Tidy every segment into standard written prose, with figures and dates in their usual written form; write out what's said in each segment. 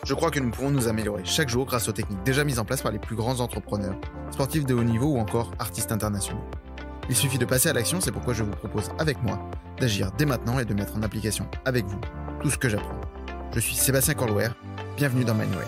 Je crois que nous pouvons nous améliorer chaque jour grâce aux techniques déjà mises en place par les plus grands entrepreneurs, sportifs de haut niveau ou encore artistes internationaux. Il suffit de passer à l'action, c'est pourquoi je vous propose avec moi d'agir dès maintenant et de mettre en application avec vous tout ce que j'apprends. Je suis Sébastien Corlouer, bienvenue dans Mindways.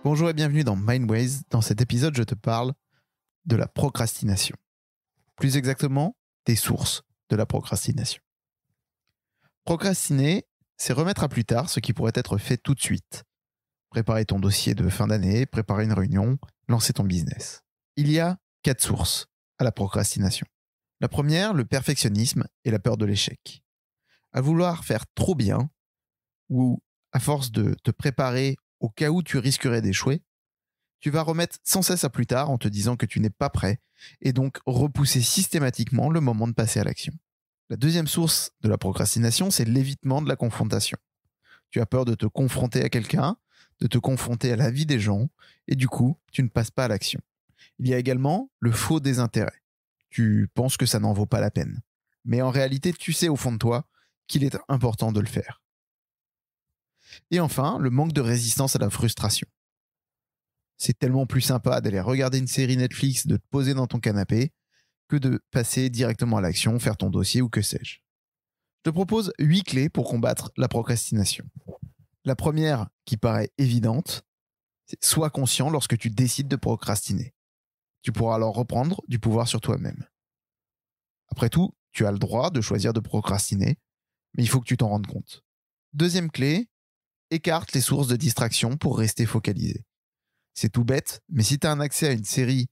Bonjour et bienvenue dans Mindways. Dans cet épisode, je te parle de la procrastination. Plus exactement, des sources de la procrastination. Procrastiner, c'est remettre à plus tard ce qui pourrait être fait tout de suite. Préparer ton dossier de fin d'année, préparer une réunion, lancer ton business. Il y a 4 sources à la procrastination. La première, le perfectionnisme et la peur de l'échec. À vouloir faire trop bien, ou à force de te préparer au cas où tu risquerais d'échouer, tu vas remettre sans cesse à plus tard en te disant que tu n'es pas prêt et donc repousser systématiquement le moment de passer à l'action. La deuxième source de la procrastination, c'est l'évitement de la confrontation. Tu as peur de te confronter à quelqu'un, de te confronter à la vie des gens et du coup, tu ne passes pas à l'action. Il y a également le faux désintérêt. Tu penses que ça n'en vaut pas la peine. Mais en réalité, tu sais au fond de toi qu'il est important de le faire. Et enfin, le manque de résistance à la frustration. C'est tellement plus sympa d'aller regarder une série Netflix, de te poser dans ton canapé, que de passer directement à l'action, faire ton dossier ou que sais-je. Je te propose 8 clés pour combattre la procrastination. La première, qui paraît évidente, c'est sois conscient lorsque tu décides de procrastiner. Tu pourras alors reprendre du pouvoir sur toi-même. Après tout, tu as le droit de choisir de procrastiner, mais il faut que tu t'en rendes compte. Deuxième clé, écarte les sources de distraction pour rester focalisé. C'est tout bête, mais si tu as un accès à une série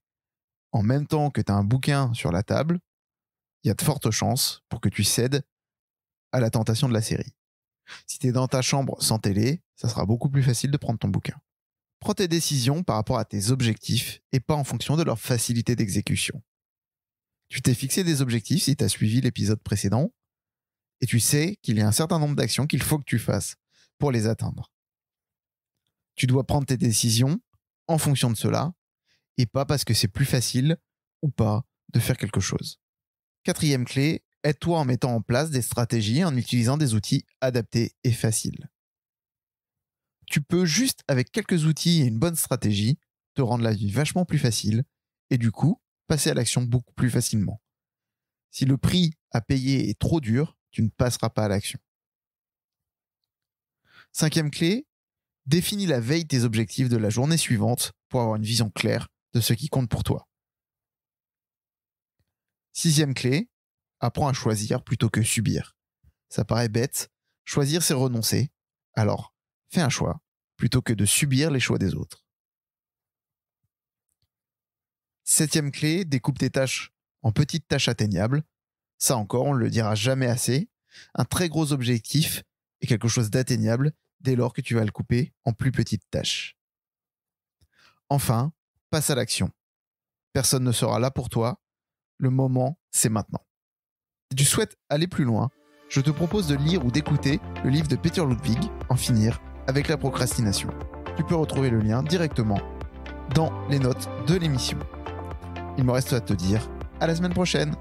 en même temps que tu as un bouquin sur la table, il y a de fortes chances pour que tu cèdes à la tentation de la série. Si tu es dans ta chambre sans télé, ça sera beaucoup plus facile de prendre ton bouquin. Prends tes décisions par rapport à tes objectifs et pas en fonction de leur facilité d'exécution. Tu t'es fixé des objectifs si tu as suivi l'épisode précédent et tu sais qu'il y a un certain nombre d'actions qu'il faut que tu fasses pour les atteindre. Tu dois prendre tes décisions en fonction de cela et pas parce que c'est plus facile ou pas de faire quelque chose. Quatrième clé, aide-toi en mettant en place des stratégies en utilisant des outils adaptés et faciles. Tu peux juste avec quelques outils et une bonne stratégie te rendre la vie vachement plus facile et du coup passer à l'action beaucoup plus facilement. Si le prix à payer est trop dur, tu ne passeras pas à l'action. Cinquième clé, définis la veille tes objectifs de la journée suivante pour avoir une vision claire de ce qui compte pour toi. Sixième clé, apprends à choisir plutôt que subir. Ça paraît bête, choisir c'est renoncer. Alors, fais un choix plutôt que de subir les choix des autres. Septième clé, découpe tes tâches en petites tâches atteignables. Ça encore, on ne le dira jamais assez. Un très gros objectif est quelque chose d'atteignable dès lors que tu vas le couper en plus petites tâches. Enfin, passe à l'action. Personne ne sera là pour toi. Le moment, c'est maintenant. Si tu souhaites aller plus loin, je te propose de lire ou d'écouter le livre de Peter Ludwig, En finir avec la procrastination. Tu peux retrouver le lien directement dans les notes de l'émission. Il me reste à te dire à la semaine prochaine.